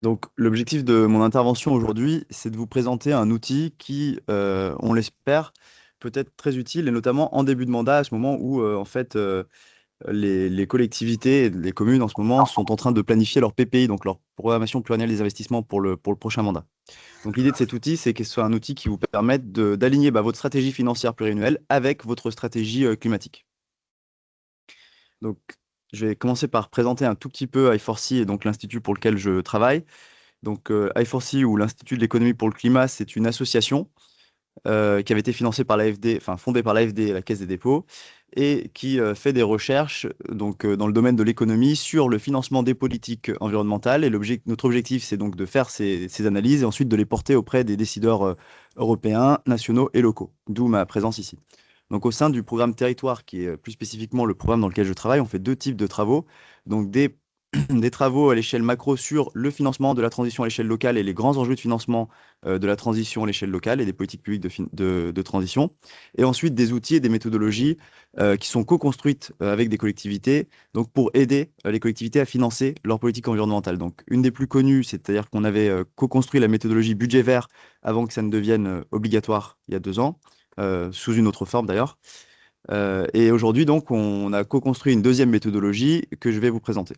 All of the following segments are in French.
Donc, l'objectif de mon intervention aujourd'hui, c'est de vous présenter un outil qui, on l'espère, peut être très utile, et notamment en début de mandat, à ce moment où, les collectivités, et les communes en ce moment, sont en train de planifier leur PPI, donc leur programmation pluriannuelle des investissements pour le prochain mandat. Donc, l'idée de cet outil, c'est que ce soit un outil qui vous permette d'aligner votre stratégie financière pluriannuelle avec votre stratégie climatique. Donc, je vais commencer par présenter un tout petit peu I4C, et donc l'institut pour lequel je travaille. Donc, I4C, ou l'Institut de l'économie pour le climat, c'est une association qui avait été financée par l'AFD, enfin fondée par l'AFD, la Caisse des dépôts, et qui fait des recherches dans le domaine de l'économie sur le financement des politiques environnementales. Et notre objectif, c'est donc de faire ces analyses et ensuite de les porter auprès des décideurs européens, nationaux et locaux, d'où ma présence ici. Donc, au sein du programme Territoire, qui est plus spécifiquement le programme dans lequel je travaille, on fait deux types de travaux. Donc, des travaux à l'échelle macro sur le financement de la transition à l'échelle locale et les grands enjeux de financement de la transition à l'échelle locale et des politiques publiques de transition. Et ensuite, des outils et des méthodologies qui sont co-construites avec des collectivités, donc pour aider les collectivités à financer leur politique environnementale. Donc, une des plus connues, c'est-à-dire qu'on avait co-construit la méthodologie budget vert avant que ça ne devienne obligatoire il y a 2 ans, sous une autre forme d'ailleurs. Et aujourd'hui, donc, on a co-construit une deuxième méthodologie que je vais vous présenter.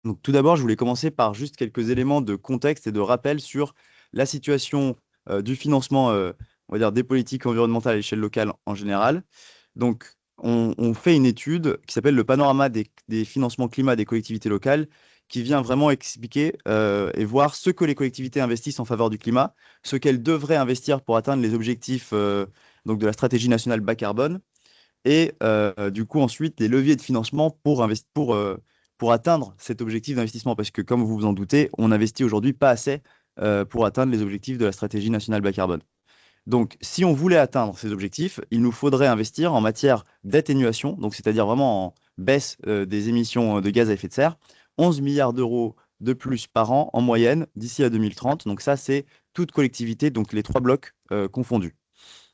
Donc, tout d'abord, je voulais commencer par juste quelques éléments de contexte et de rappel sur la situation du financement, on va dire, des politiques environnementales à l'échelle locale en général. Donc, on fait une étude qui s'appelle le panorama des financements climat des collectivités locales, qui vient vraiment expliquer et voir ce que les collectivités investissent en faveur du climat, ce qu'elles devraient investir pour atteindre les objectifs donc de la stratégie nationale bas carbone, et du coup ensuite les leviers de financement pour atteindre cet objectif d'investissement. Parce que comme vous vous en doutez, on n'investit aujourd'hui pas assez pour atteindre les objectifs de la stratégie nationale bas carbone. Donc, si on voulait atteindre ces objectifs, il nous faudrait investir en matière d'atténuation, donc c'est-à-dire vraiment en baisse des émissions de gaz à effet de serre, 11 milliards d'euros de plus par an en moyenne d'ici à 2030. Donc ça, c'est toute collectivité, donc les trois blocs confondus.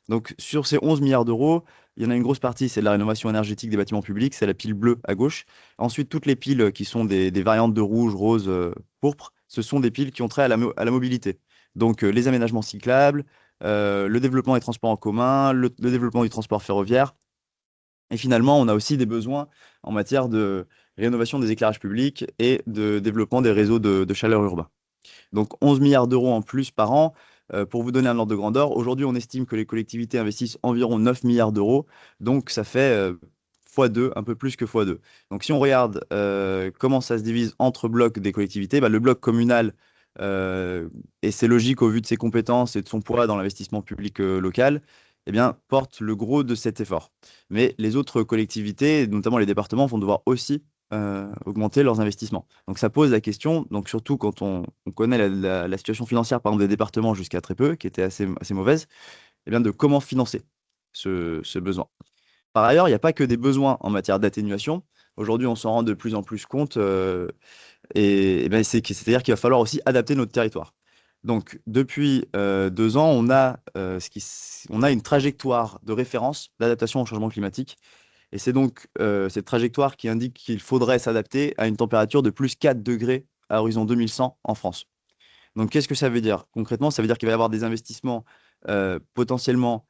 Donc, sur ces 11 milliards d'euros, il y en a une grosse partie, c'est de la rénovation énergétique des bâtiments publics, c'est la pile bleue à gauche. Ensuite, toutes les piles qui sont des variantes de rouge, rose, pourpre, ce sont des piles qui ont trait à la mobilité. Donc, les aménagements cyclables, le développement des transports en commun, le développement du transport ferroviaire. Et finalement, on a aussi des besoins en matière de rénovation des éclairages publics et de développement des réseaux de chaleur urbains. Donc 11 milliards d'euros en plus par an. Pour vous donner un ordre de grandeur, aujourd'hui, on estime que les collectivités investissent environ 9 milliards d'euros. Donc ça fait x2, un peu plus que x2. Donc si on regarde comment ça se divise entre blocs des collectivités, le bloc communal, et c'est logique au vu de ses compétences et de son poids dans l'investissement public local, eh bien, porte le gros de cet effort. Mais les autres collectivités, notamment les départements, vont devoir aussi augmenter leurs investissements. Donc ça pose la question, donc surtout quand on connaît la situation financière par exemple des départements jusqu'à très peu, qui était assez mauvaise, eh bien de comment financer ce besoin. Par ailleurs, il n'y a pas que des besoins en matière d'atténuation. Aujourd'hui, on s'en rend de plus en plus compte, c'est-à-dire qu'il va falloir aussi adapter notre territoire. Donc, depuis 2 ans, on a une trajectoire de référence d'adaptation au changement climatique, et c'est donc cette trajectoire qui indique qu'il faudrait s'adapter à une température de plus 4 degrés à horizon 2100 en France. Donc, qu'est-ce que ça veut dire? Concrètement, ça veut dire qu'il va y avoir des investissements potentiellement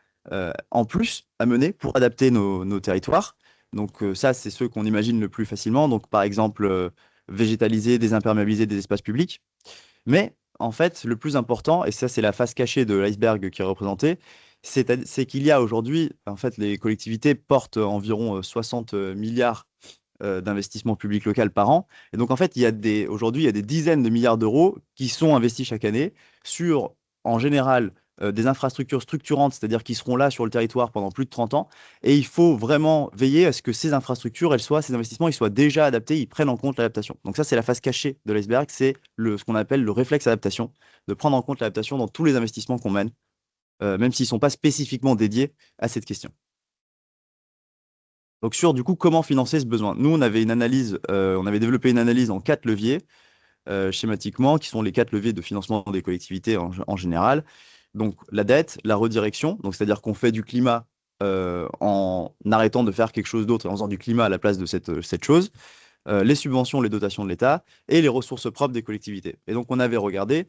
en plus à mener pour adapter nos territoires. Donc, ça, c'est ceux qu'on imagine le plus facilement. Donc, par exemple, végétaliser, désimperméabiliser des espaces publics. Mais en fait, le plus important, et ça c'est la face cachée de l'iceberg qui est représentée, c'est qu'il y a aujourd'hui, en fait, les collectivités portent environ 60 milliards d'investissement public local par an. Et donc en fait, aujourd'hui, il y a des dizaines de milliards d'euros qui sont investis chaque année sur, en général, des infrastructures structurantes, c'est-à-dire qui seront là sur le territoire pendant plus de 30 ans. Et il faut vraiment veiller à ce que ces infrastructures, ces investissements, ils soient déjà adaptés, ils prennent en compte l'adaptation. Donc ça, c'est la face cachée de l'iceberg, c'est ce qu'on appelle le réflexe adaptation, de prendre en compte l'adaptation dans tous les investissements qu'on mène, même s'ils ne sont pas spécifiquement dédiés à cette question. Donc sur du coup comment financer ce besoin. Nous on avait développé une analyse en 4 leviers schématiquement, qui sont les 4 leviers de financement des collectivités en général. Donc la dette, la redirection, donc c'est-à-dire qu'on fait du climat en arrêtant de faire quelque chose d'autre et en faisant du climat à la place de cette chose. les subventions, les dotations de l'État et les ressources propres des collectivités. Et donc, on avait regardé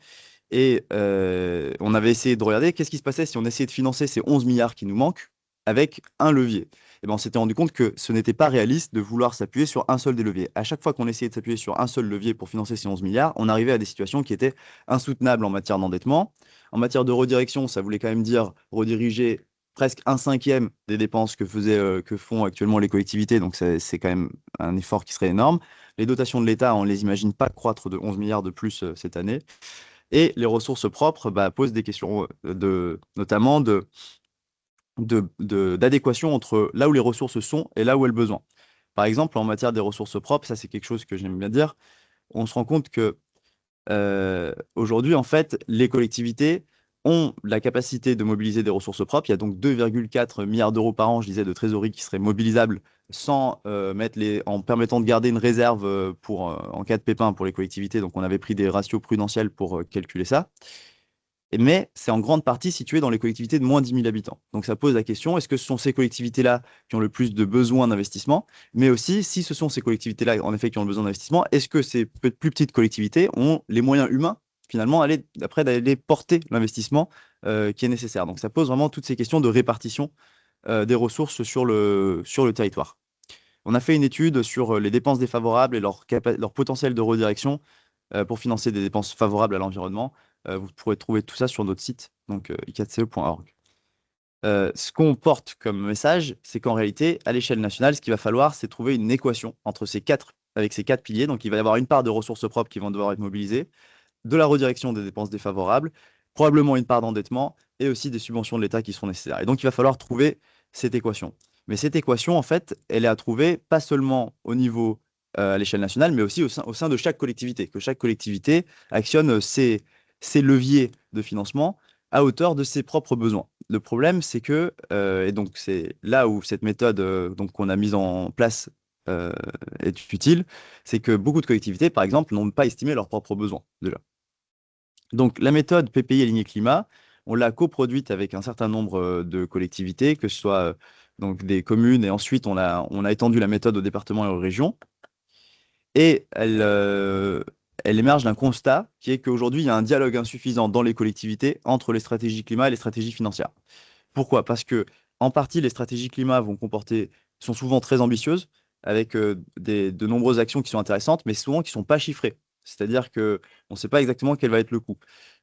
et on avait essayé de regarder qu'est-ce qui se passait si on essayait de financer ces 11 milliards qui nous manquent avec un levier. Et ben, on s'était rendu compte que ce n'était pas réaliste de vouloir s'appuyer sur un seul des leviers. À chaque fois qu'on essayait de s'appuyer sur un seul levier pour financer ces 11 milliards, on arrivait à des situations qui étaient insoutenables en matière d'endettement. En matière de redirection, ça voulait quand même dire rediriger presque un cinquième des dépenses que font actuellement les collectivités. Donc, c'est quand même un effort qui serait énorme. Les dotations de l'État, on ne les imagine pas croître de 11 milliards de plus cette année. Et les ressources propres posent des questions notamment d'adéquation entre là où les ressources sont et là où elles ont besoin. Par exemple, en matière des ressources propres, ça c'est quelque chose que j'aime bien dire, on se rend compte que aujourd'hui, en fait, les collectivités ont la capacité de mobiliser des ressources propres. Il y a donc 2,4 milliards d'euros par an, je disais, de trésorerie qui seraient mobilisables sans en permettant de garder une réserve en cas de pépin pour les collectivités. Donc, on avait pris des ratios prudentiels pour calculer ça. Mais c'est en grande partie situé dans les collectivités de moins de 10 000 habitants. Donc ça pose la question, est-ce que ce sont ces collectivités-là qui ont le plus de besoins d'investissement? Mais aussi, si ce sont ces collectivités-là, en effet, qui ont le besoin d'investissement, est-ce que ces plus petites collectivités ont les moyens humains, finalement, après d'aller porter l'investissement qui est nécessaire? Donc ça pose vraiment toutes ces questions de répartition des ressources sur le territoire. On a fait une étude sur les dépenses défavorables et leur potentiel de redirection pour financer des dépenses favorables à l'environnement. Vous pourrez trouver tout ça sur notre site, donc i4ce.org. Ce qu'on porte comme message, c'est qu'en réalité, à l'échelle nationale, ce qu'il va falloir, c'est trouver une équation avec ces quatre piliers. Donc, il va y avoir une part de ressources propres qui vont devoir être mobilisées, de la redirection des dépenses défavorables, probablement une part d'endettement et aussi des subventions de l'État qui seront nécessaires. Et donc, il va falloir trouver cette équation. Mais cette équation, en fait, elle est à trouver pas seulement au niveau à l'échelle nationale, mais aussi au sein de chaque collectivité, que chaque collectivité actionne ses leviers de financement à hauteur de ses propres besoins. Le problème, c'est que, et donc c'est là où cette méthode donc, qu'on a mise en place euh, est utile, c'est que beaucoup de collectivités, par exemple, n'ont pas estimé leurs propres besoins déjà. Donc, la méthode PPI alignée climat, on l'a coproduite avec un certain nombre de collectivités, que ce soit donc des communes, et ensuite on a étendu la méthode aux départements et aux régions. Et elle émerge d'un constat qui est qu'aujourd'hui, il y a un dialogue insuffisant dans les collectivités entre les stratégies climat et les stratégies financières. Pourquoi? Parce que, en partie, les stratégies climat sont souvent très ambitieuses, avec de nombreuses actions qui sont intéressantes, mais souvent qui ne sont pas chiffrées. C'est-à-dire qu'on ne sait pas exactement quel va être le coût.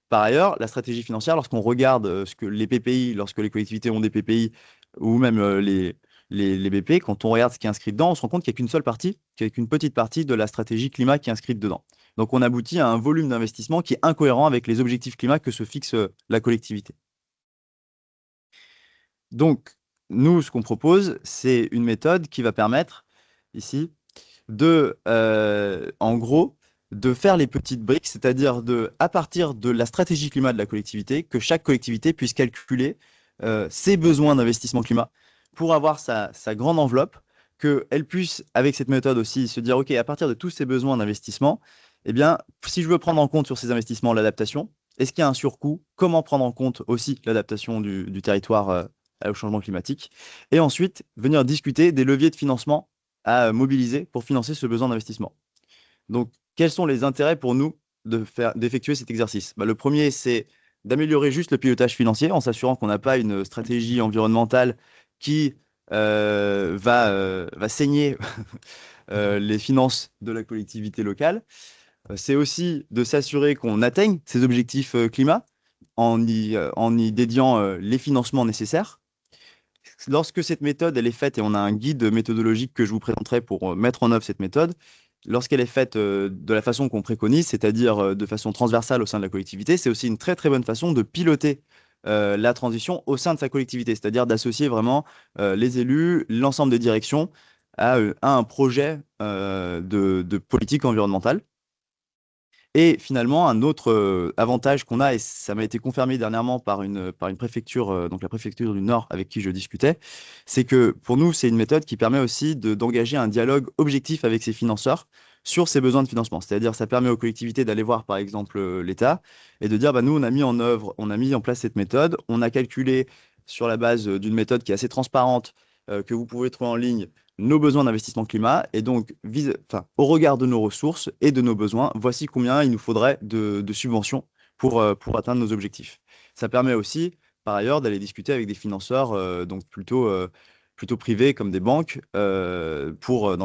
Par ailleurs, la stratégie financière, lorsqu'on regarde ce que les PPI, lorsque les collectivités ont des PPI, ou même les BP, quand on regarde ce qui est inscrit dedans, on se rend compte qu'il n'y a qu'une seule partie, qu'il n'y a qu'une petite partie de la stratégie climat qui est inscrite dedans. Donc on aboutit à un volume d'investissement qui est incohérent avec les objectifs climat que se fixe la collectivité. Donc, nous, ce qu'on propose, c'est une méthode qui va permettre, ici, en gros, de faire les petites briques, c'est-à-dire à partir de la stratégie climat de la collectivité, que chaque collectivité puisse calculer ses besoins d'investissement climat pour avoir sa grande enveloppe, qu'elle puisse, avec cette méthode aussi, se dire, OK, à partir de tous ces besoins d'investissement, eh bien, si je veux prendre en compte sur ces investissements l'adaptation, est-ce qu'il y a un surcoût? Comment prendre en compte aussi l'adaptation du territoire au changement climatique? Et ensuite, venir discuter des leviers de financement à mobiliser pour financer ce besoin d'investissement. Donc, quels sont les intérêts pour nous d'effectuer cet exercice? Le premier, c'est d'améliorer juste le pilotage financier en s'assurant qu'on n'a pas une stratégie environnementale qui va saigner les finances de la collectivité locale. C'est aussi de s'assurer qu'on atteigne ces objectifs climat en y dédiant les financements nécessaires. Lorsque cette méthode elle est faite, et on a un guide méthodologique que je vous présenterai pour mettre en œuvre cette méthode, lorsqu'elle est faite de la façon qu'on préconise, c'est-à-dire de façon transversale au sein de la collectivité, c'est aussi une très très bonne façon de piloter la transition au sein de sa collectivité, c'est-à-dire d'associer vraiment les élus, l'ensemble des directions à un projet de politique environnementale. Et finalement, un autre avantage qu'on a, et ça m'a été confirmé dernièrement par une préfecture, donc la préfecture du Nord avec qui je discutais, c'est que pour nous, c'est une méthode qui permet aussi d'engager un dialogue objectif avec ses financeurs sur ses besoins de financement. C'est-à-dire, ça permet aux collectivités d'aller voir, par exemple, l'État et de dire, bah, nous, on a mis en place cette méthode, on a calculé sur la base d'une méthode qui est assez transparente, que vous pouvez trouver en ligne, nos besoins d'investissement climat et donc, au regard de nos ressources et de nos besoins, voici combien il nous faudrait de subventions pour atteindre nos objectifs. Ça permet aussi, par ailleurs, d'aller discuter avec des financeurs donc plutôt privés comme des banques dans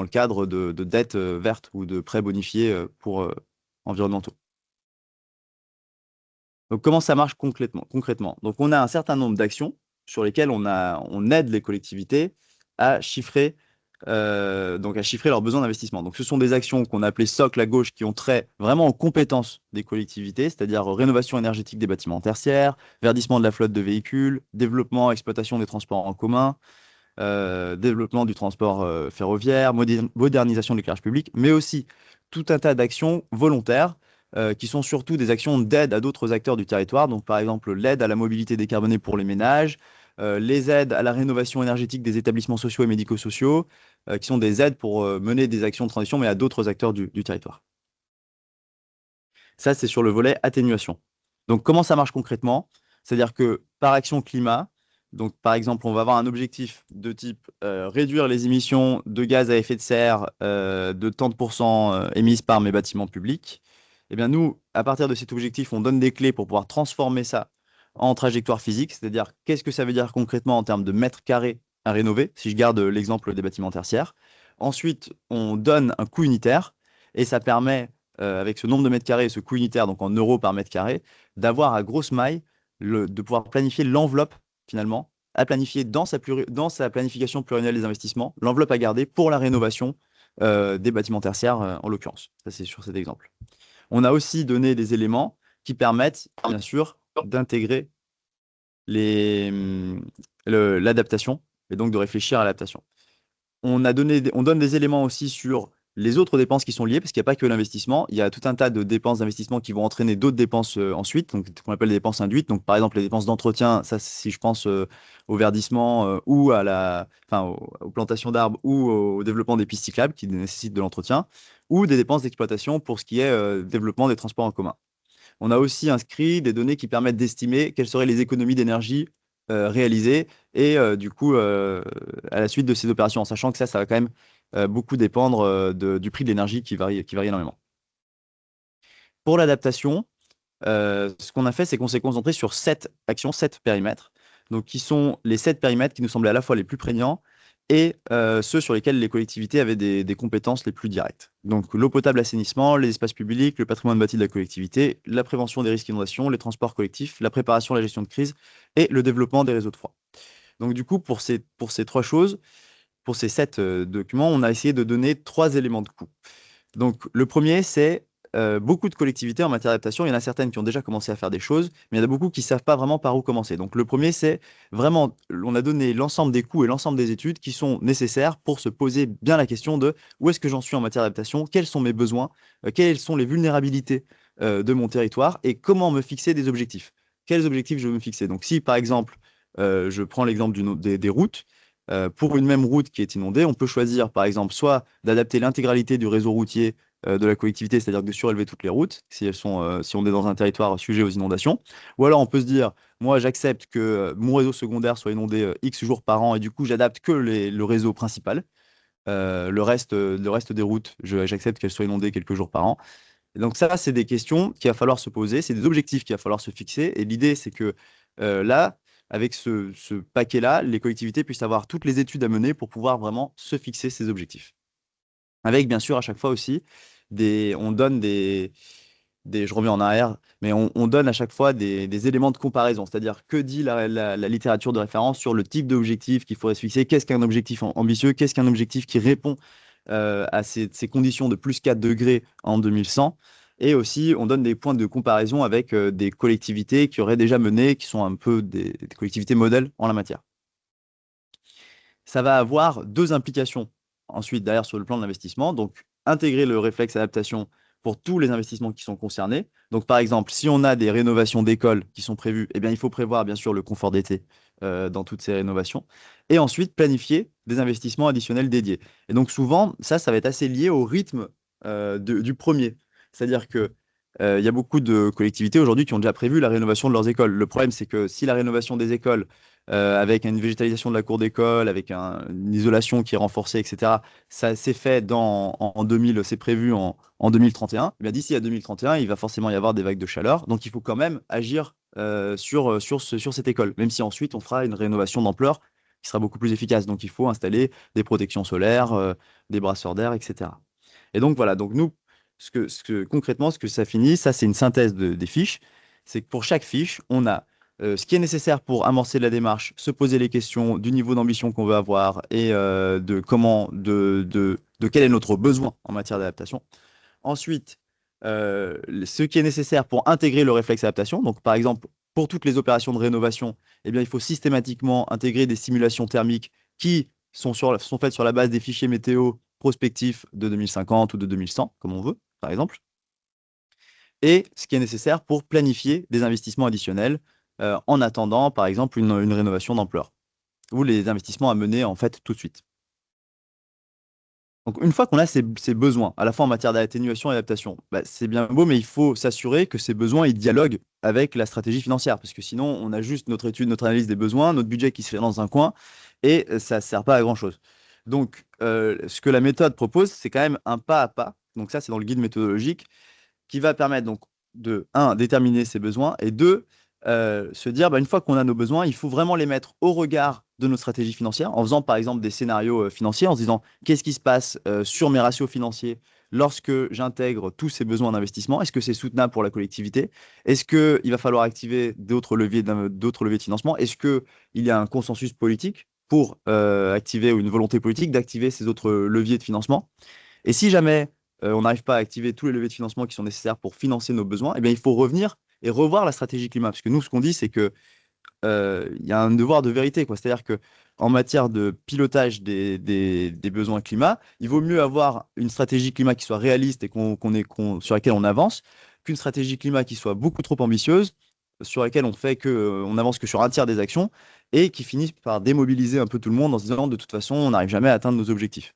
le cadre de dettes vertes ou de prêts bonifiés pour environnementaux. Donc, comment ça marche concrètement? Donc, on a un certain nombre d'actions sur lesquelles on aide les collectivités à chiffrer, leurs besoins d'investissement. Donc, ce sont des actions qu'on a appelées socles à gauche qui ont trait vraiment aux compétences des collectivités, c'est-à-dire rénovation énergétique des bâtiments tertiaires, verdissement de la flotte de véhicules, développement, exploitation des transports en commun, développement du transport ferroviaire, modernisation de l'éclairage public, mais aussi tout un tas d'actions volontaires qui sont surtout des actions d'aide à d'autres acteurs du territoire. Donc, par exemple, l'aide à la mobilité décarbonée pour les ménages, les aides à la rénovation énergétique des établissements sociaux et médico-sociaux, qui sont des aides pour mener des actions de transition, mais à d'autres acteurs du territoire. Ça, c'est sur le volet atténuation. Donc, comment ça marche concrètement? C'est-à-dire que par action climat, donc par exemple, on va avoir un objectif de type réduire les émissions de gaz à effet de serre de tant de pourcents émises par mes bâtiments publics. Eh bien, nous, à partir de cet objectif, on donne des clés pour pouvoir transformer ça en trajectoire physique, c'est-à-dire qu'est-ce que ça veut dire concrètement en termes de mètres carrés à rénover, si je garde l'exemple des bâtiments tertiaires. Ensuite, on donne un coût unitaire et ça permet avec ce nombre de mètres carrés et ce coût unitaire, donc en euros par mètre carré, d'avoir à grosse maille de pouvoir planifier l'enveloppe, finalement, à planifier dans sa planification pluriannuelle des investissements, l'enveloppe à garder pour la rénovation des bâtiments tertiaires, en l'occurrence. Ça, c'est sur cet exemple. On a aussi donné des éléments qui permettent, bien sûr, d'intégrer l'adaptation et donc de réfléchir à l'adaptation. On donne des éléments aussi sur les autres dépenses qui sont liées, parce qu'il n'y a pas que l'investissement, il y a tout un tas de dépenses d'investissement qui vont entraîner d'autres dépenses ensuite, donc ce qu'on appelle les dépenses induites. Donc par exemple les dépenses d'entretien, ça si je pense au verdissement ou aux plantations d'arbres ou au développement des pistes cyclables qui nécessitent de l'entretien, ou des dépenses d'exploitation pour ce qui est développement des transports en commun. On a aussi inscrit des données qui permettent d'estimer quelles seraient les économies d'énergie réalisées et du coup, à la suite de ces opérations, en sachant que ça va quand même beaucoup dépendre du prix de l'énergie qui varie énormément. Pour l'adaptation, ce qu'on a fait, c'est qu'on s'est concentré sur 7 actions, 7 périmètres, donc qui sont les 7 périmètres qui nous semblaient à la fois les plus prégnants et ceux sur lesquels les collectivités avaient des compétences les plus directes. Donc l'eau potable, l'assainissement, les espaces publics, le patrimoine bâti de la collectivité, la prévention des risques d'inondation, les transports collectifs, la préparation à la gestion de crise et le développement des réseaux de froid. Donc du coup, pour ces 3 choses, pour ces 7 documents, on a essayé de donner 3 éléments de coût. Donc, le premier, c'est beaucoup de collectivités en matière d'adaptation. Il y en a certaines qui ont déjà commencé à faire des choses, mais il y en a beaucoup qui ne savent pas vraiment par où commencer. Donc, le premier, c'est vraiment, on a donné l'ensemble des coûts et l'ensemble des études qui sont nécessaires pour se poser bien la question de où est-ce que j'en suis en matière d'adaptation, quels sont mes besoins, quelles sont les vulnérabilités de mon territoire et comment me fixer des objectifs. Quels objectifs je veux me fixer? Donc, si par exemple, je prends l'exemple des routes, pour une même route qui est inondée, on peut choisir par exemple soit d'adapter l'intégralité du réseau routier de la collectivité, c'est-à-dire de surélever toutes les routes, si on est dans un territoire sujet aux inondations. Ou alors on peut se dire, moi j'accepte que mon réseau secondaire soit inondé X jours par an et du coup j'adapte que le réseau principal. Le reste des routes, j'accepte qu'elles soient inondées quelques jours par an. Et donc ça, c'est des questions qu'il va falloir se poser, c'est des objectifs qu'il va falloir se fixer. Et l'idée, c'est que là, avec ce paquet-là, les collectivités puissent avoir toutes les études à mener pour pouvoir vraiment se fixer ces objectifs. Avec bien sûr à chaque fois aussi, on donne je remets en arrière, mais on donne à chaque fois des éléments de comparaison, c'est-à-dire que dit la littérature de référence sur le type d'objectif qu'il faudrait se fixer, qu'est-ce qu'un objectif ambitieux, qu'est-ce qu'un objectif qui répond à ces conditions de plus 4 degrés en 2100. Et aussi, on donne des points de comparaison avec des collectivités qui auraient déjà mené, qui sont un peu des collectivités modèles en la matière. Ça va avoir 2 implications ensuite derrière sur le plan de l'investissement. Donc, intégrer le réflexe adaptation pour tous les investissements qui sont concernés. Donc, par exemple, si on a des rénovations d'écoles qui sont prévues, eh bien, il faut prévoir bien sûr le confort d'été dans toutes ces rénovations. Et ensuite, planifier des investissements additionnels dédiés. Et donc, souvent, ça va être assez lié au rythme du premier. C'est-à-dire que il y a beaucoup de collectivités aujourd'hui qui ont déjà prévu la rénovation de leurs écoles. Le problème, c'est que si la rénovation des écoles avec une végétalisation de la cour d'école, avec une isolation qui est renforcée, etc. Ça s'est fait en 2000, c'est prévu en 2031. Eh bien, d'ici à 2031, il va forcément y avoir des vagues de chaleur. Donc, il faut quand même agir sur cette école, même si ensuite on fera une rénovation d'ampleur qui sera beaucoup plus efficace. Donc, il faut installer des protections solaires, des brasseurs d'air, etc. Et donc, voilà. Donc, nous, concrètement, ce que ça finit, ça, c'est une synthèse des fiches. C'est que pour chaque fiche, on a ce qui est nécessaire pour amorcer la démarche, se poser les questions du niveau d'ambition qu'on veut avoir et de quel est notre besoin en matière d'adaptation. Ensuite, ce qui est nécessaire pour intégrer le réflexe adaptation. Donc, par exemple, pour toutes les opérations de rénovation, eh bien, il faut systématiquement intégrer des simulations thermiques qui sont faites sur la base des fichiers météo prospectifs de 2050 ou de 2100, comme on veut, par exemple. Et ce qui est nécessaire pour planifier des investissements additionnels en attendant, par exemple, une rénovation d'ampleur ou les investissements à mener en fait tout de suite. Donc, une fois qu'on a ces besoins, à la fois en matière d'atténuation et d'adaptation, bah, c'est bien beau, mais il faut s'assurer que ces besoins ils dialoguent avec la stratégie financière, parce que sinon, on a juste notre étude, notre analyse des besoins, notre budget qui se fait dans un coin, et ça ne sert pas à grand-chose. Donc, ce que la méthode propose, c'est quand même un pas à pas. Donc, ça, c'est dans le guide méthodologique qui va permettre donc de, un, déterminer ses besoins et deux, se dire, bah, une fois qu'on a nos besoins, il faut vraiment les mettre au regard de nos stratégies financières, en faisant par exemple des scénarios financiers, en se disant, qu'est-ce qui se passe sur mes ratios financiers lorsque j'intègre tous ces besoins d'investissement? Est-ce que c'est soutenable pour la collectivité? Est-ce qu'il va falloir activer d'autres leviers de financement? Est-ce qu'il y a un consensus politique pour activer, ou une volonté politique d'activer ces autres leviers de financement? Et si jamais on n'arrive pas à activer tous les leviers de financement qui sont nécessaires pour financer nos besoins, eh bien, il faut revenir et revoir la stratégie climat. Parce que nous, ce qu'on dit, c'est que il y a un devoir de vérité, quoi. C'est-à-dire que en matière de pilotage des besoins climat, il vaut mieux avoir une stratégie climat qui soit réaliste et sur laquelle on avance, qu'une stratégie climat qui soit beaucoup trop ambitieuse, sur laquelle on avance que sur un tiers des actions et qui finisse par démobiliser un peu tout le monde en se disant de toute façon, on n'arrive jamais à atteindre nos objectifs.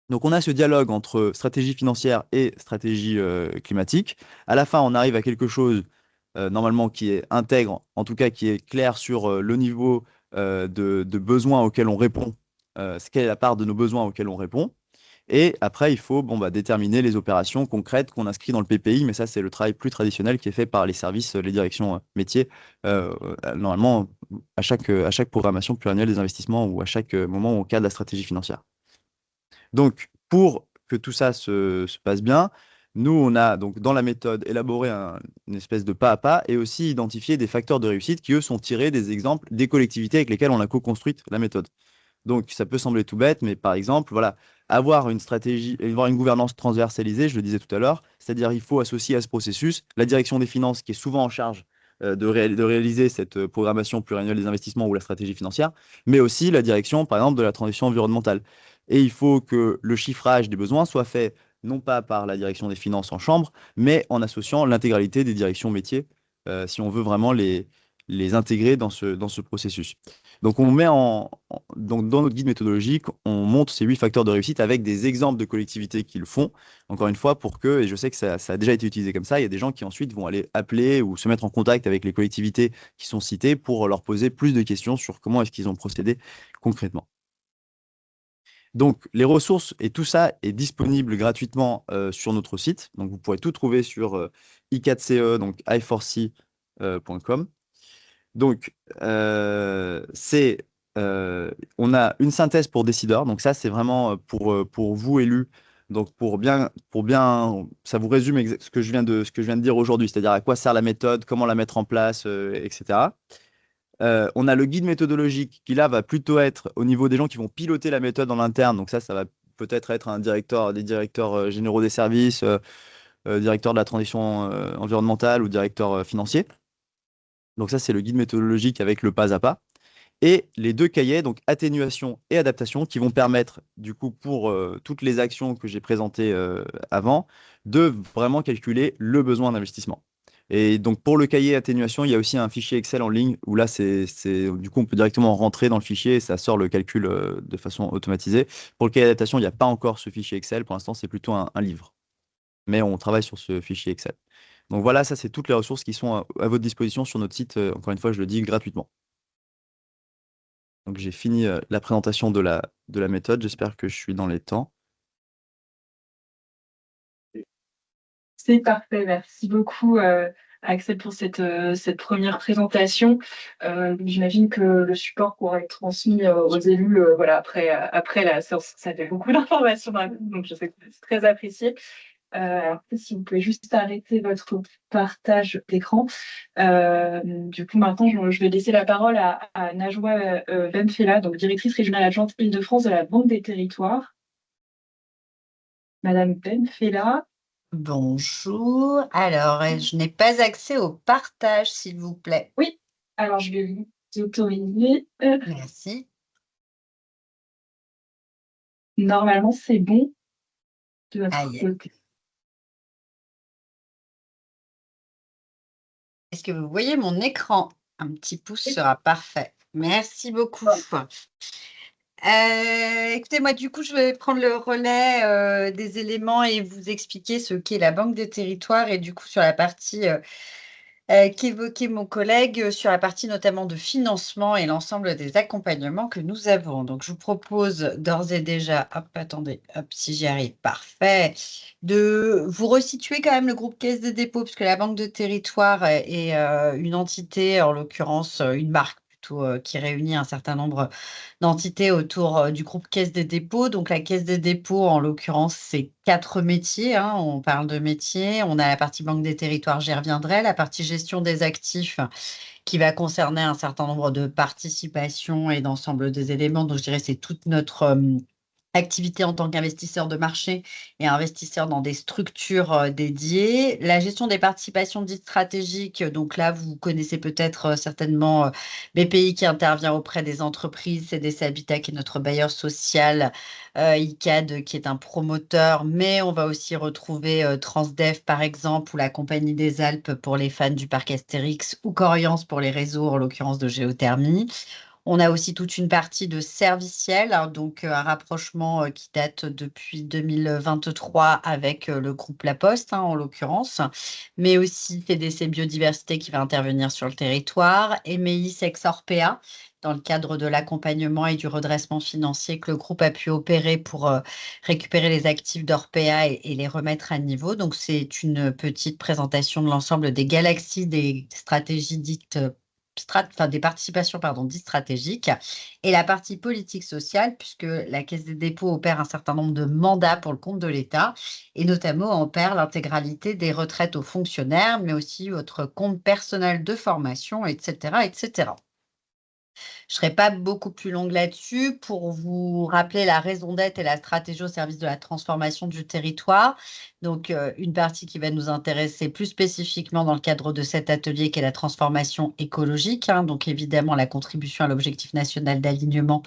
Donc on a ce dialogue entre stratégie financière et stratégie climatique. À la fin, on arrive à quelque chose normalement qui est intègre, en tout cas qui est clair sur le niveau de besoins auxquels on répond, quelle est la part de nos besoins auxquels on répond. Et après, il faut déterminer les opérations concrètes qu'on inscrit dans le PPI, mais ça, c'est le travail plus traditionnel qui est fait par les services, les directions métiers, normalement à chaque programmation pluriannuelle des investissements ou à chaque moment où on cadre la stratégie financière. Donc, pour que tout ça se passe bien, nous, on a donc dans la méthode élaboré une espèce de pas à pas et aussi identifié des facteurs de réussite qui, eux, sont tirés des exemples des collectivités avec lesquelles on a co-construite la méthode. Donc, ça peut sembler tout bête, mais par exemple, voilà, avoir une stratégie, avoir une gouvernance transversalisée, je le disais tout à l'heure, c'est-à-dire il faut associer à ce processus la direction des finances qui est souvent en charge de réaliser cette programmation pluriannuelle des investissements ou la stratégie financière, mais aussi la direction, par exemple, de la transition environnementale. Et il faut que le chiffrage des besoins soit fait non pas par la direction des finances en chambre, mais en associant l'intégralité des directions métiers, si on veut vraiment les intégrer dans ce processus. Donc, donc, dans notre guide méthodologique, on montre ces 8 facteurs de réussite avec des exemples de collectivités qui le font. Encore une fois, et je sais que ça a déjà été utilisé comme ça, il y a des gens qui ensuite vont aller appeler ou se mettre en contact avec les collectivités qui sont citées pour leur poser plus de questions sur comment est-ce qu'ils ont procédé concrètement. Donc, les ressources et tout ça est disponible gratuitement sur notre site. Donc, vous pourrez tout trouver sur i4ce, donc i4c.com. Donc, on a une synthèse pour décideurs. Donc ça, c'est vraiment pour vous élus. Donc ça vous résume ce que je viens de dire aujourd'hui, c'est-à-dire à quoi sert la méthode, comment la mettre en place, etc. On a le guide méthodologique qui là va plutôt être au niveau des gens qui vont piloter la méthode en interne. Donc ça va peut-être être des directeurs généraux des services, directeur de la transition environnementale ou directeur financier. Donc ça, c'est le guide méthodologique avec le pas à pas. Et les 2 cahiers, donc atténuation et adaptation, qui vont permettre, du coup, pour toutes les actions que j'ai présentées avant, de vraiment calculer le besoin d'investissement. Et donc, pour le cahier atténuation, il y a aussi un fichier Excel en ligne où là, du coup, on peut directement rentrer dans le fichier et ça sort le calcul de façon automatisée. Pour le cahier adaptation, il n'y a pas encore ce fichier Excel. Pour l'instant, c'est plutôt un livre. Mais on travaille sur ce fichier Excel. Donc voilà, ça, c'est toutes les ressources qui sont à votre disposition sur notre site. Encore une fois, je le dis gratuitement. Donc j'ai fini la présentation de la méthode. J'espère que je suis dans les temps. C'est parfait. Merci beaucoup, Axel, pour cette première présentation. J'imagine que le support pourra être transmis aux élus voilà, après la séance. Ça fait beaucoup d'informations d'un coup, donc je sais que c'est très apprécié. Alors, si vous pouvez juste arrêter votre partage d'écran. Du coup, maintenant, je vais laisser la parole à Najwa Benfella, donc directrice régionale adjointe Île-de-France de la Banque des Territoires. Madame Benfella. Bonjour. Alors, je n'ai pas accès au partage, s'il vous plaît. Oui, alors je vais vous autoriser. Merci. Normalement, c'est bon de votre Aïe. côté. Est-ce que vous voyez mon écran? Un petit pouce sera parfait. Merci beaucoup. Écoutez, moi, du coup, je vais prendre le relais des éléments et vous expliquer ce qu'est la Banque des Territoires et du coup, sur la partie qu'évoquait mon collègue, sur la partie notamment de financement et l'ensemble des accompagnements que nous avons. Donc, je vous propose d'ores et déjà, hop, attendez, hop, si j'y arrive, parfait, de vous resituer quand même le groupe Caisse des dépôts, puisque la Banque de Territoire est une entité, en l'occurrence une marque plutôt, qui réunit un certain nombre d'entités autour du groupe Caisse des dépôts. Donc, la Caisse des dépôts, en l'occurrence, c'est 4 métiers, hein. On parle de métiers. On a la partie Banque des Territoires, j'y reviendrai. La partie gestion des actifs qui va concerner un certain nombre de participations et d'ensemble des éléments. Donc, je dirais c'est toute notre activité en tant qu'investisseur de marché et investisseur dans des structures dédiées. La gestion des participations dites stratégiques, donc là, vous connaissez peut-être certainement BPI qui intervient auprès des entreprises, CDC Habitat qui est notre bailleur social, ICAD qui est un promoteur, mais on va aussi retrouver Transdev par exemple, ou la Compagnie des Alpes pour les fans du parc Astérix, ou Coriance pour les réseaux, en l'occurrence de géothermie. On a aussi toute une partie de serviciel, hein, donc un rapprochement qui date depuis 2023 avec le groupe La Poste, hein, en l'occurrence, mais aussi TDC Biodiversité qui va intervenir sur le territoire, EMEI Sex Orpea, dans le cadre de l'accompagnement et du redressement financier que le groupe a pu opérer pour récupérer les actifs d'Orpea et les remettre à niveau. Donc, c'est une petite présentation de l'ensemble des galaxies des stratégies dites des participations pardon, dites stratégiques, et la partie politique sociale, puisque la Caisse des dépôts opère un certain nombre de mandats pour le compte de l'État, et notamment opère l'intégralité des retraites aux fonctionnaires, mais aussi votre compte personnel de formation, etc., etc. Je ne serai pas beaucoup plus longue là-dessus pour vous rappeler la raison d'être et la stratégie au service de la transformation du territoire. Donc, une partie qui va nous intéresser plus spécifiquement dans le cadre de cet atelier qui est la transformation écologique, hein. Donc, évidemment, la contribution à l'objectif national d'alignement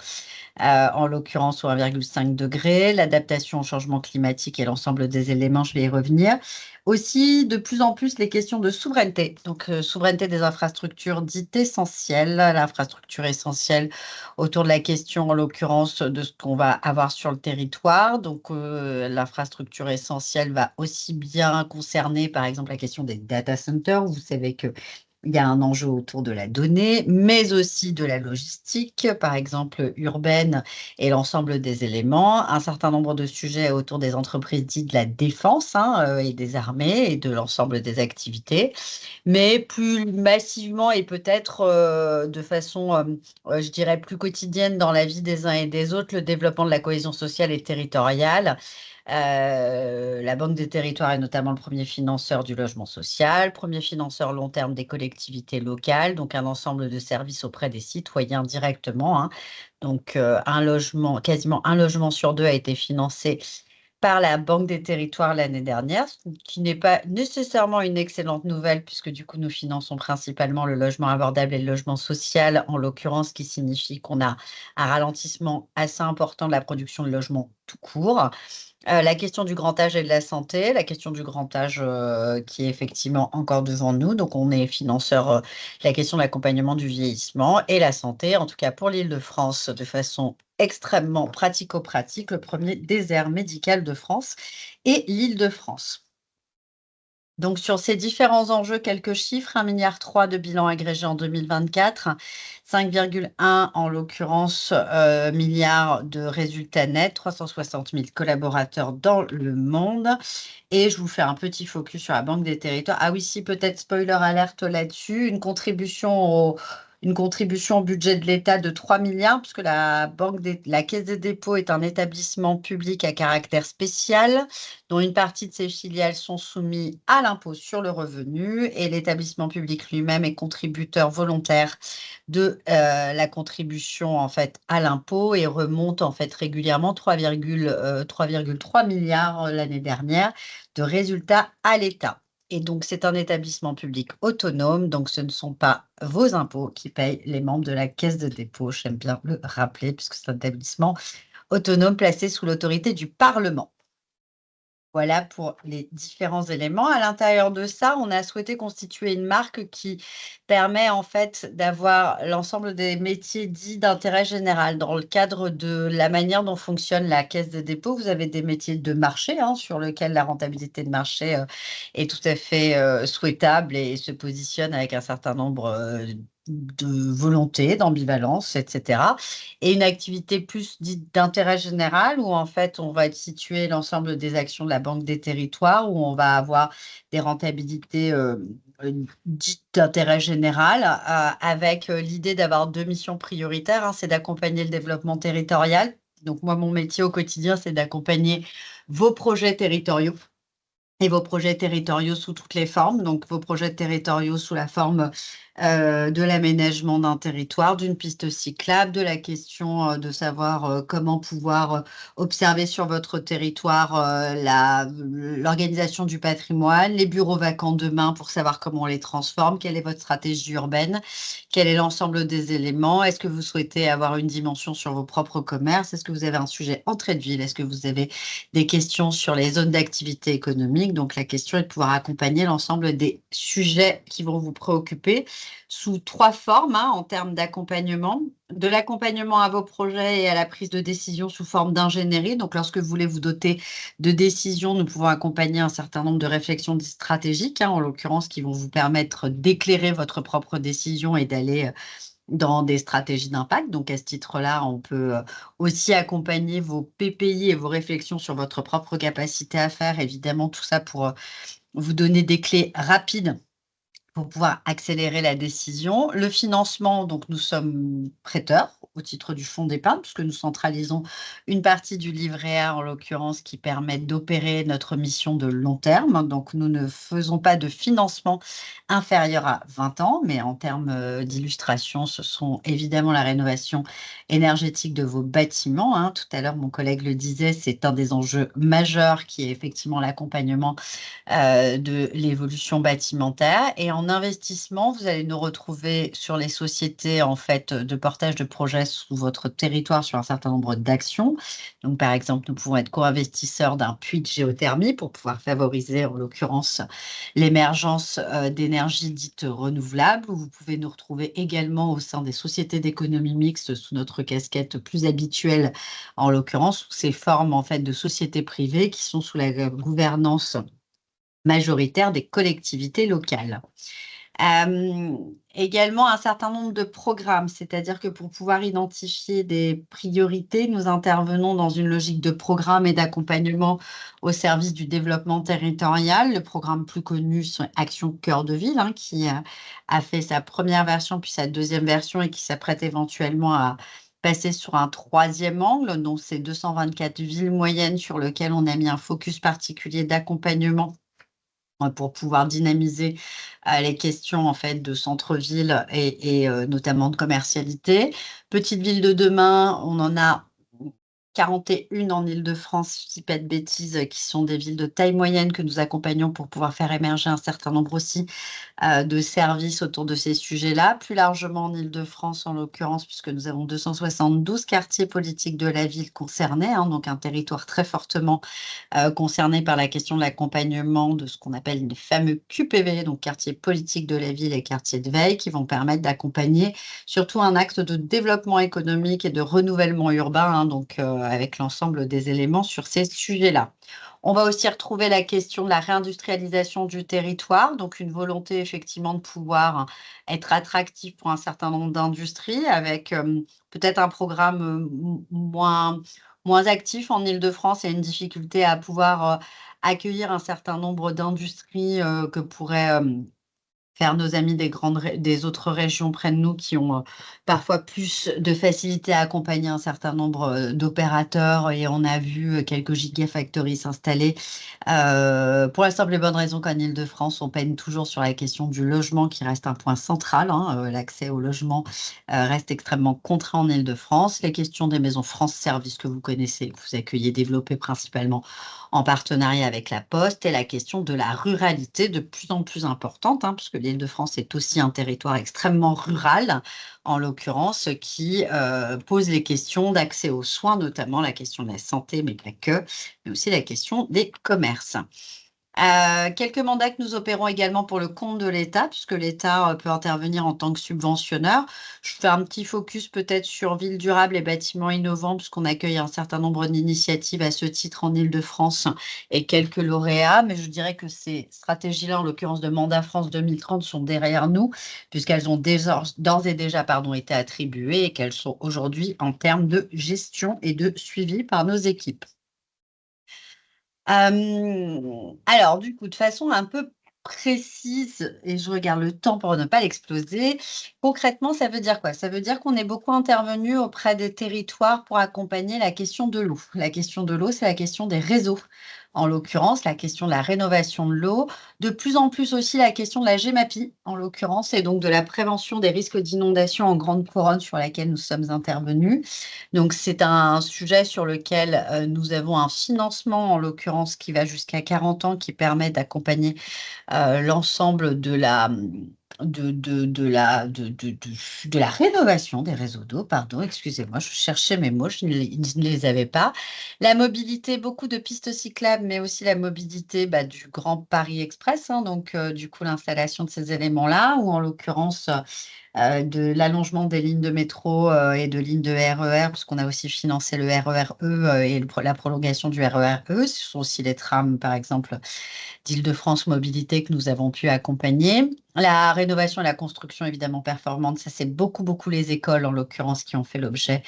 en l'occurrence au 1,5 degré, l'adaptation au changement climatique et l'ensemble des éléments, je vais y revenir. Aussi, de plus en plus, les questions de souveraineté. Donc, souveraineté des infrastructures dites essentielles, l'infrastructure essentielle autour de la question, en l'occurrence, de ce qu'on va avoir sur le territoire. Donc, l'infrastructure essentielle va aussi bien concerner, par exemple, la question des data centers. Vous savez que il y a un enjeu autour de la donnée, mais aussi de la logistique, par exemple urbaine et l'ensemble des éléments. Un certain nombre de sujets autour des entreprises dites de la défense, hein, et des armées et de l'ensemble des activités, mais plus massivement et peut-être de façon, je dirais, plus quotidienne dans la vie des uns et des autres, le développement de la cohésion sociale et territoriale. La Banque des Territoires est notamment le premier financeur du logement social, premier financeur long terme des collectivités locales, donc un ensemble de services auprès des citoyens directement, hein. Donc, quasiment un logement sur deux a été financé par la Banque des Territoires l'année dernière, ce qui n'est pas nécessairement une excellente nouvelle, puisque du coup, nous finançons principalement le logement abordable et le logement social, en l'occurrence, ce qui signifie qu'on a un ralentissement assez important de la production de logements tout court. La question du grand âge et de la santé, la question du grand âge, qui est effectivement encore devant nous. Donc on est financeur, la question de l'accompagnement du vieillissement et la santé, en tout cas pour l'Île-de-France, de façon extrêmement pratico-pratique, le premier désert médical de France et l'Île-de-France. Donc, sur ces différents enjeux, quelques chiffres, 1,3 milliard de bilan agrégé en 2024, 5,1 en l'occurrence milliards de résultats nets, 360 000 collaborateurs dans le monde. Et je vous fais un petit focus sur la Banque des Territoires. Ah oui, si, peut-être spoiler alerte là-dessus, une contribution au budget de l'État de 3 milliards, puisque la Caisse des dépôts est un établissement public à caractère spécial, dont une partie de ses filiales sont soumises à l'impôt sur le revenu, et l'établissement public lui-même est contributeur volontaire de la contribution en fait à l'impôt et remonte en fait régulièrement 3,3 milliards l'année dernière de résultats à l'État. Et donc, c'est un établissement public autonome, donc ce ne sont pas vos impôts qui payent les membres de la Caisse de dépôt. J'aime bien le rappeler, puisque c'est un établissement autonome placé sous l'autorité du Parlement. Voilà pour les différents éléments. À l'intérieur de ça, on a souhaité constituer une marque qui permet en fait d'avoir l'ensemble des métiers dits d'intérêt général. Dans le cadre de la manière dont fonctionne la Caisse de dépôt, vous avez des métiers de marché sur lesquels la rentabilité de marché est tout à fait souhaitable et se positionne avec un certain nombre de volonté, d'ambivalence, etc. Et une activité plus dite d'intérêt général, où en fait, on va situer l'ensemble des actions de la Banque des Territoires, où on va avoir des rentabilités dites d'intérêt général, avec l'idée d'avoir 2 missions prioritaires, c'est d'accompagner le développement territorial. Donc moi, mon métier au quotidien, c'est d'accompagner vos projets territoriaux. Et vos projets territoriaux sous toutes les formes, donc vos projets territoriaux sous la forme de l'aménagement d'un territoire, d'une piste cyclable, de la question de savoir comment pouvoir observer sur votre territoire l'organisation du patrimoine, les bureaux vacants demain pour savoir comment on les transforme, quelle est votre stratégie urbaine, quel est l'ensemble des éléments, est-ce que vous souhaitez avoir une dimension sur vos propres commerces, est-ce que vous avez un sujet entrée de ville, est-ce que vous avez des questions sur les zones d'activité économique. Donc, la question est de pouvoir accompagner l'ensemble des sujets qui vont vous préoccuper sous 3 formes en termes d'accompagnement. De l'accompagnement à vos projets et à la prise de décision sous forme d'ingénierie. Donc, lorsque vous voulez vous doter de décisions, nous pouvons accompagner un certain nombre de réflexions stratégiques, en l'occurrence, qui vont vous permettre d'éclairer votre propre décision et d'aller dans des stratégies d'impact. Donc, à ce titre-là, on peut aussi accompagner vos PPI et vos réflexions sur votre propre capacité à faire. Évidemment, tout ça pour vous donner des clés rapides pour pouvoir accélérer la décision. Le financement, donc nous sommes prêteurs au titre du fonds d'épargne, puisque nous centralisons une partie du livret A, en l'occurrence, qui permet d'opérer notre mission de long terme. Donc, nous ne faisons pas de financement inférieur à 20 ans, mais en termes d'illustration, ce sont évidemment la rénovation énergétique de vos bâtiments. Tout à l'heure, mon collègue le disait, c'est un des enjeux majeurs qui est effectivement l'accompagnement de l'évolution bâtimentaire. Et en investissement, vous allez nous retrouver sur les sociétés en fait de portage de projets sous votre territoire sur un certain nombre d'actions. Donc, par exemple, nous pouvons être co-investisseurs d'un puits de géothermie pour pouvoir favoriser, en l'occurrence, l'émergence d'énergies dites renouvelables. Vous pouvez nous retrouver également au sein des sociétés d'économie mixte sous notre casquette plus habituelle, en l'occurrence, sous ces formes en fait de sociétés privées qui sont sous la gouvernance majoritaire des collectivités locales. Également un certain nombre de programmes, c'est-à-dire que pour pouvoir identifier des priorités, nous intervenons dans une logique de programme et d'accompagnement au service du développement territorial. Le programme plus connu, c'est Action Cœur de Ville, qui a fait sa première version, puis sa deuxième version et qui s'apprête éventuellement à passer sur un 3e angle, donc c'est 224 villes moyennes sur lesquelles on a mis un focus particulier d'accompagnement pour pouvoir dynamiser les questions en fait de centre-ville et notamment de commercialité. Petite ville de demain, on en a 41 en Île-de-France, si je ne dis pas de bêtises, qui sont des villes de taille moyenne que nous accompagnons pour pouvoir faire émerger un certain nombre aussi de services autour de ces sujets-là. Plus largement en Île-de-France, en l'occurrence, puisque nous avons 272 quartiers politiques de la ville concernés, donc un territoire très fortement concerné par la question de l'accompagnement de ce qu'on appelle les fameux QPV, donc quartiers politiques de la ville et quartiers de veille, qui vont permettre d'accompagner surtout un axe de développement économique et de renouvellement urbain, donc avec l'ensemble des éléments sur ces sujets-là. On va aussi retrouver la question de la réindustrialisation du territoire, donc une volonté effectivement de pouvoir être attractif pour un certain nombre d'industries avec peut-être un programme moins actif en Île-de-France et une difficulté à pouvoir accueillir un certain nombre d'industries que pourraient faire nos amis des autres régions près de nous qui ont parfois plus de facilité à accompagner un certain nombre d'opérateurs et on a vu quelques gigafactories s'installer pour la simple et bonne raison qu'en Île-de-France, on peine toujours sur la question du logement qui reste un point central. L'accès au logement reste extrêmement contraint en Île-de-France. Les questions des maisons France Service que vous connaissez, que vous accueillez, développées principalement en partenariat avec la Poste, et la question de la ruralité de plus en plus importante, puisque l'Île-de-France est aussi un territoire extrêmement rural, en l'occurrence, qui pose les questions d'accès aux soins, notamment la question de la santé, mais pas que, mais aussi la question des commerces. Quelques mandats que nous opérons également pour le compte de l'État, puisque l'État peut intervenir en tant que subventionneur. Je fais un petit focus peut-être sur villes durables et bâtiments innovants, puisqu'on accueille un certain nombre d'initiatives à ce titre en Île-de-France et quelques lauréats, mais je dirais que ces stratégies-là, en l'occurrence de Mandat France 2030, sont derrière nous, puisqu'elles ont d'ores et déjà été attribuées et qu'elles sont aujourd'hui en termes de gestion et de suivi par nos équipes. Alors du coup, de façon un peu précise, et je regarde le temps pour ne pas l'exploser, concrètement, ça veut dire quoi? Ça veut dire qu'on est beaucoup intervenu auprès des territoires pour accompagner la question de l'eau. La question de l'eau, c'est la question des réseaux. En l'occurrence, la question de la rénovation de l'eau, de plus en plus aussi la question de la GEMAPI, en l'occurrence, et donc de la prévention des risques d'inondation en grande couronne sur laquelle nous sommes intervenus. Donc, c'est un sujet sur lequel nous avons un financement, en l'occurrence, qui va jusqu'à 40 ans, qui permet d'accompagner l'ensemble de la rénovation des réseaux d'eau, pardon, excusez-moi, je cherchais mes mots, je ne les avais pas. La mobilité, beaucoup de pistes cyclables, mais aussi la mobilité du Grand Paris Express, donc du coup l'installation de ces éléments-là, ou en l'occurrence de l'allongement des lignes de métro et de lignes de RER, parce qu'on a aussi financé le RER-E et la prolongation du RER-E. Ce sont aussi les trams, par exemple, d'Île-de-France Mobilité que nous avons pu accompagner. La rénovation et la construction évidemment performante, ça c'est beaucoup les écoles en l'occurrence qui ont fait l'objet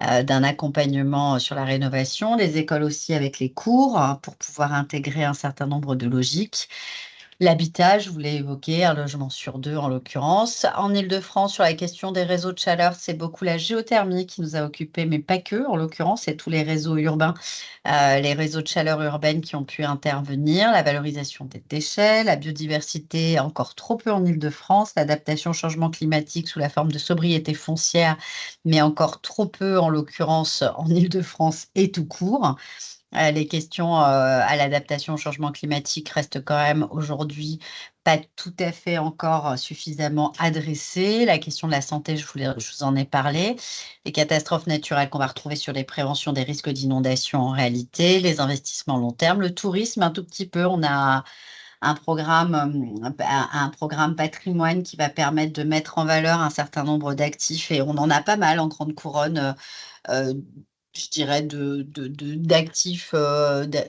d'un accompagnement sur la rénovation. Les écoles aussi avec les cours pour pouvoir intégrer un certain nombre de logiques. L'habitat, je vous l'ai évoqué, un logement sur 2 en l'occurrence. En Île-de-France, sur la question des réseaux de chaleur, c'est beaucoup la géothermie qui nous a occupés, mais pas que, en l'occurrence, c'est tous les réseaux urbains, les réseaux de chaleur urbaine qui ont pu intervenir, la valorisation des déchets, la biodiversité, encore trop peu en Île-de-France, l'adaptation au changement climatique sous la forme de sobriété foncière, mais encore trop peu, en l'occurrence, en Île-de-France et tout court. Les questions à l'adaptation au changement climatique restent quand même aujourd'hui pas tout à fait encore suffisamment adressées. La question de la santé, je vous en ai parlé. Les catastrophes naturelles qu'on va retrouver sur les préventions des risques d'inondation en réalité, les investissements long terme, le tourisme un tout petit peu. On a un programme patrimoine qui va permettre de mettre en valeur un certain nombre d'actifs et on en a pas mal en grande couronne. Je dirais d'actifs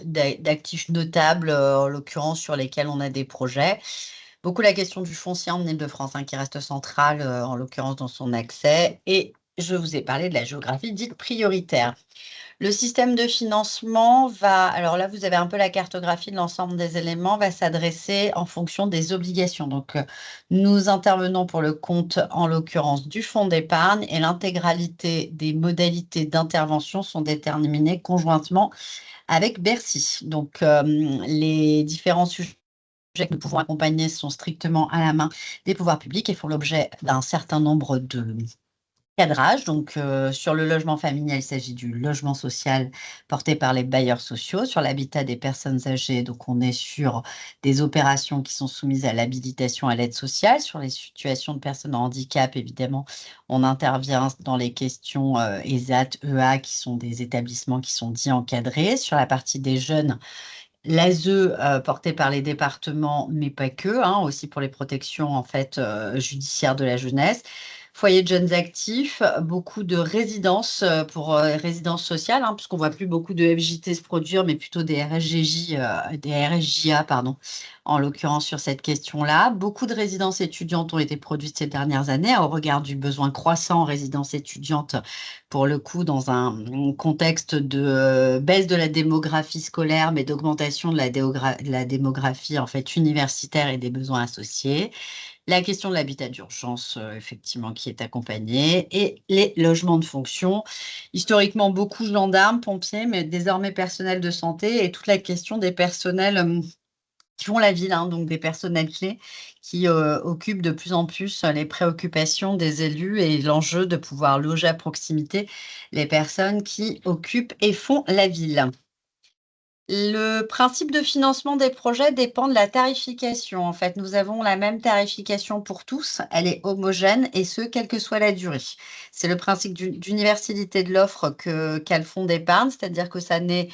d'actifs notables, en l'occurrence sur lesquels on a des projets. Beaucoup la question du foncier en Île-de-France, qui reste centrale, en l'occurrence dans son accès, et je vous ai parlé de la géographie dite prioritaire. Le système de financement alors là, vous avez un peu la cartographie de l'ensemble des éléments, va s'adresser en fonction des obligations. Donc, nous intervenons pour le compte, en l'occurrence, du fonds d'épargne et l'intégralité des modalités d'intervention sont déterminées conjointement avec Bercy. Donc, les différents sujets que nous pouvons accompagner sont strictement à la main des pouvoirs publics et font l'objet d'un certain nombre de cadrage. Donc, sur le logement familial, il s'agit du logement social porté par les bailleurs sociaux. Sur l'habitat des personnes âgées, donc on est sur des opérations qui sont soumises à l'habilitation à l'aide sociale. Sur les situations de personnes en handicap, évidemment, on intervient dans les questions ESAT, EA, qui sont des établissements qui sont dits encadrés. Sur la partie des jeunes, l'ASE portée par les départements, mais pas que, aussi pour les protections en fait judiciaires de la jeunesse. Il foyers de jeunes actifs, beaucoup de résidences pour résidences sociales, hein, puisqu'on voit plus beaucoup de FJT se produire, mais plutôt des des RSJA, pardon, en l'occurrence sur cette question-là. Beaucoup de résidences étudiantes ont été produites ces dernières années au regard du besoin croissant en résidences étudiantes, pour le coup, dans un contexte de baisse de la démographie scolaire, mais d'augmentation de la démographie en fait universitaire et des besoins associés. La question de l'habitat d'urgence, effectivement, qui est accompagnée, et les logements de fonction. Historiquement, beaucoup gendarmes, pompiers, mais désormais personnel de santé, et toute la question des personnels qui font la ville, hein, donc des personnels clés qui occupent de plus en plus les préoccupations des élus et l'enjeu de pouvoir loger à proximité les personnes qui occupent et font la ville. Le principe de financement des projets dépend de la tarification. En fait, nous avons la même tarification pour tous, elle est homogène et ce, quelle que soit la durée. C'est le principe d'universalité de l'offre qu'a le fonds d'épargne, c'est-à-dire que ça n'est,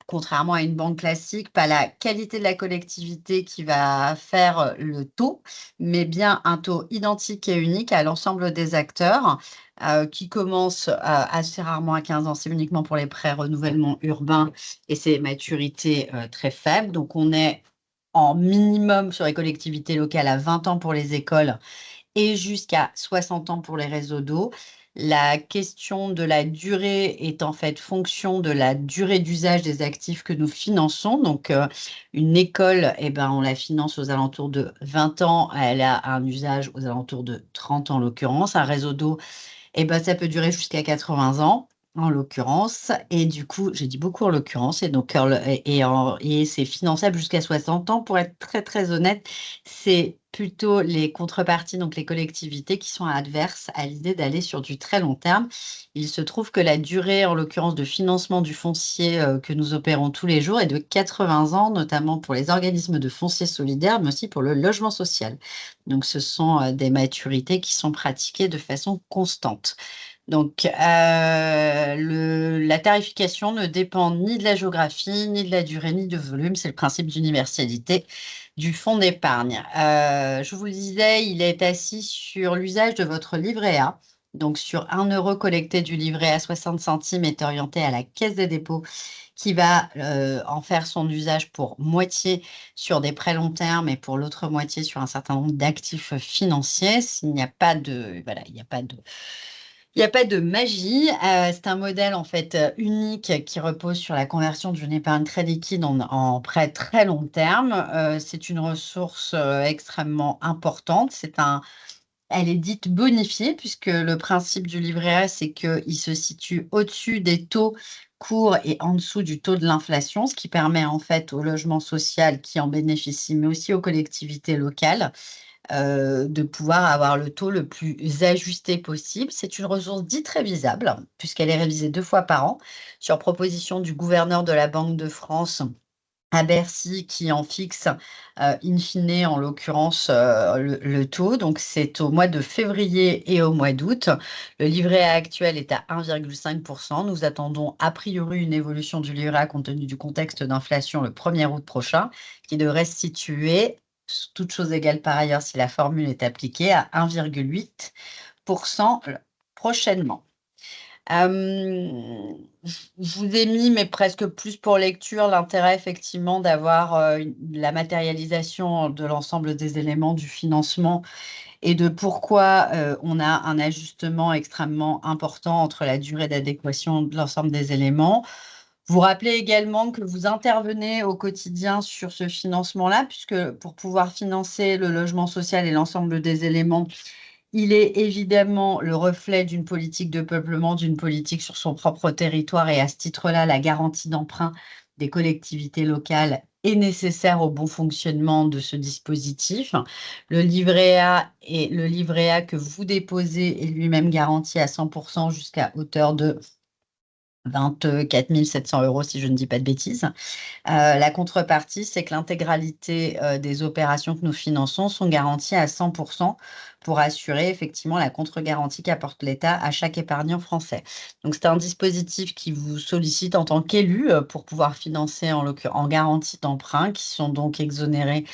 contrairement à une banque classique, pas la qualité de la collectivité qui va faire le taux, mais bien un taux identique et unique à l'ensemble des acteurs, qui commence assez rarement à 15 ans. C'est uniquement pour les prêts renouvellement urbain et c'est maturité très faible. Donc, on est en minimum sur les collectivités locales à 20 ans pour les écoles et jusqu'à 60 ans pour les réseaux d'eau. La question de la durée est en fait fonction de la durée d'usage des actifs que nous finançons. Donc, une école, eh ben, on la finance aux alentours de 20 ans. Elle a un usage aux alentours de 30 ans en l'occurrence. Un réseau d'eau, eh ben, ça peut durer jusqu'à 80 ans en l'occurrence. Et du coup, j'ai dit beaucoup en l'occurrence. Et donc, et c'est finançable jusqu'à 60 ans. Pour être très, très honnête, c'est plutôt les contreparties, donc les collectivités, qui sont adverses à l'idée d'aller sur du très long terme. Il se trouve que la durée, en l'occurrence, de financement du foncier que nous opérons tous les jours est de 80 ans, notamment pour les organismes de foncier solidaire, mais aussi pour le logement social. Donc, ce sont des maturités qui sont pratiquées de façon constante. Donc, la tarification ne dépend ni de la géographie, ni de la durée, ni du volume. C'est le principe d'universalité du fonds d'épargne. Je vous le disais, il est assis sur l'usage de votre livret A. Donc, sur 1 euro collecté du livret A, 60 centimes est orienté à la Caisse des dépôts qui va en faire son usage pour moitié sur des prêts long terme et pour l'autre moitié sur un certain nombre d'actifs financiers. S'il n'y a pas de, voilà, il n'y a pas de magie. C'est un modèle en fait unique qui repose sur la conversion d'une épargne très liquide en prêt très long terme. C'est une ressource extrêmement importante. Elle est dite bonifiée puisque le principe du livret A, c'est qu'il se situe au-dessus des taux courts et en dessous du taux de l'inflation, ce qui permet en fait au logement social qui en bénéficie, mais aussi aux collectivités locales, de pouvoir avoir le taux le plus ajusté possible. C'est une ressource dite révisable, puisqu'elle est révisée 2 fois par an, sur proposition du gouverneur de la Banque de France à Bercy, qui en fixe, in fine, en l'occurrence, le taux. Donc, c'est au mois de février et au mois d'août. Le livret A actuel est à 1,5%. Nous attendons a priori une évolution du livret A compte tenu du contexte d'inflation le 1er août prochain, qui devrait se situer, toutes choses égales par ailleurs si la formule est appliquée, à 1,8% prochainement. Je vous ai mis, mais presque plus pour lecture, l'intérêt effectivement d'avoir la matérialisation de l'ensemble des éléments du financement et de pourquoi on a un ajustement extrêmement important entre la durée d'adéquation de l'ensemble des éléments. Vous rappelez également que vous intervenez au quotidien sur ce financement-là, puisque pour pouvoir financer le logement social et l'ensemble des éléments, il est évidemment le reflet d'une politique de peuplement, d'une politique sur son propre territoire, et à ce titre-là, la garantie d'emprunt des collectivités locales est nécessaire au bon fonctionnement de ce dispositif. Le livret A que vous déposez est lui-même garanti à 100% jusqu'à hauteur de 24 700 € si je ne dis pas de bêtises. La contrepartie, c'est que l'intégralité des opérations que nous finançons sont garanties à 100% pour assurer effectivement la contre-garantie qu'apporte l'État à chaque épargnant français. Donc, c'est un dispositif qui vous sollicite en tant qu'élu pour pouvoir financer en garantie d'emprunt, qui sont donc exonérés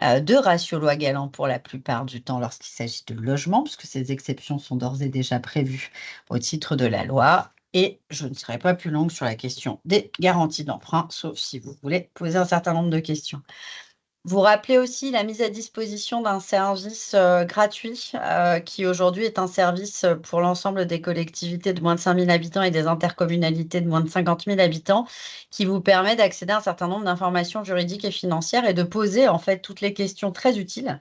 de ratio loi Galant pour la plupart du temps lorsqu'il s'agit de logement, puisque ces exceptions sont d'ores et déjà prévues au titre de la loi. Et je ne serai pas plus longue sur la question des garanties d'emprunt, sauf si vous voulez poser un certain nombre de questions. Vous rappelez aussi la mise à disposition d'un service gratuit qui aujourd'hui est un service pour l'ensemble des collectivités de moins de 5 000 habitants et des intercommunalités de moins de 50 000 habitants, qui vous permet d'accéder à un certain nombre d'informations juridiques et financières et de poser en fait toutes les questions très utiles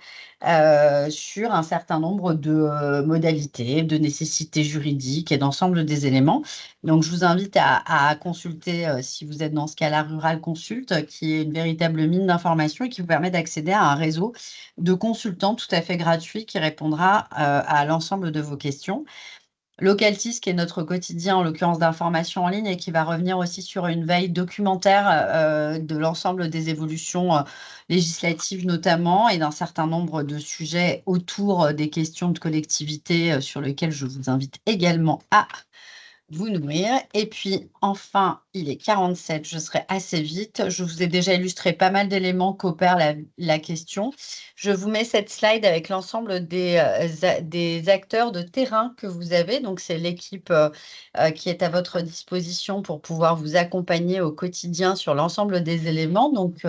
sur un certain nombre de modalités, de nécessités juridiques et d'ensemble des éléments. Donc, je vous invite à consulter, si vous êtes dans ce cas-là, Rural Consult, qui est une véritable mine d'informations et qui vous permet d'accéder à un réseau de consultants tout à fait gratuit qui répondra à l'ensemble de vos questions. Localtis, qui est notre quotidien, en l'occurrence d'information en ligne, et qui va revenir aussi sur une veille documentaire de l'ensemble des évolutions législatives notamment, et d'un certain nombre de sujets autour des questions de collectivité sur lesquels je vous invite également à vous nourrir. Et puis, enfin, il est 47, je serai assez vite. Je vous ai déjà illustré pas mal d'éléments qu'opère la question. Je vous mets cette slide avec l'ensemble des acteurs de terrain que vous avez. Donc, c'est l'équipe qui est à votre disposition pour pouvoir vous accompagner au quotidien sur l'ensemble des éléments. Donc,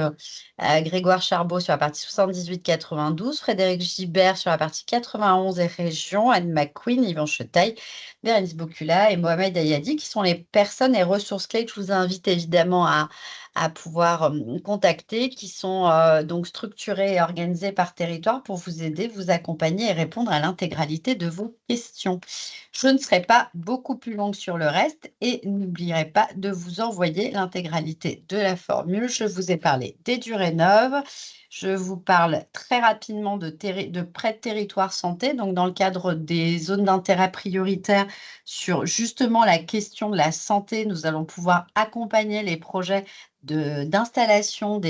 Grégoire Charbot sur la partie 78-92, Frédéric Gibert sur la partie 91 et région, Anne McQueen, Yvan Chetaille, Bérénice Bocula et Mohamed Ayadi, qui sont les personnes et ressources clés que je vous invite évidemment à pouvoir contacter, qui sont donc structurées et organisées par territoire pour vous aider, vous accompagner et répondre à l'intégralité de vos questions. Je ne serai pas beaucoup plus longue sur le reste et n'oublierez pas de vous envoyer l'intégralité de la formule. Je vous ai parlé d'EduRénov'. Je vous parle très rapidement de prêt de territoire santé, donc dans le cadre des zones d'intérêt prioritaire sur justement la question de la santé, nous allons pouvoir accompagner les projets d'installation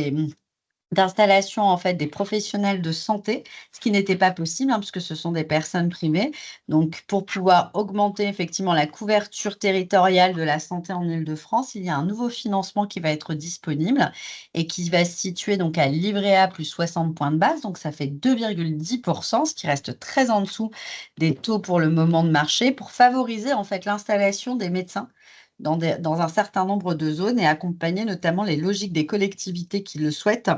en fait des professionnels de santé, ce qui n'était pas possible puisque ce sont des personnes privées. Donc, pour pouvoir augmenter effectivement la couverture territoriale de la santé en Île-de-France, il y a un nouveau financement qui va être disponible et qui va se situer donc à livret A plus 60 points de base. Donc, ça fait 2,10%, ce qui reste très en dessous des taux pour le moment de marché, pour favoriser en fait l'installation des médecins dans un certain nombre de zones et accompagner notamment les logiques des collectivités qui souhaitent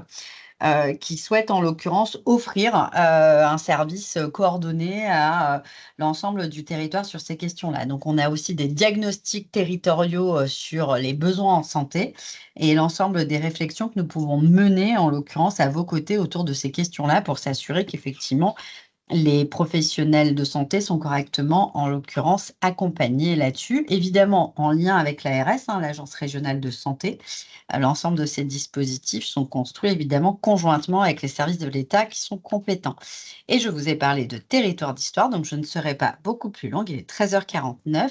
en l'occurrence offrir un service coordonné à l'ensemble du territoire sur ces questions-là. Donc, on a aussi des diagnostics territoriaux sur les besoins en santé et l'ensemble des réflexions que nous pouvons mener, en l'occurrence, à vos côtés autour de ces questions-là pour s'assurer qu'effectivement, les professionnels de santé sont correctement, en l'occurrence, accompagnés là-dessus, évidemment en lien avec l'ARS, l'Agence régionale de santé. L'ensemble de ces dispositifs sont construits évidemment conjointement avec les services de l'État qui sont compétents. Et je vous ai parlé de territoire d'histoire, donc je ne serai pas beaucoup plus longue, il est 13h49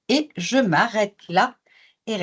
et je m'arrête là et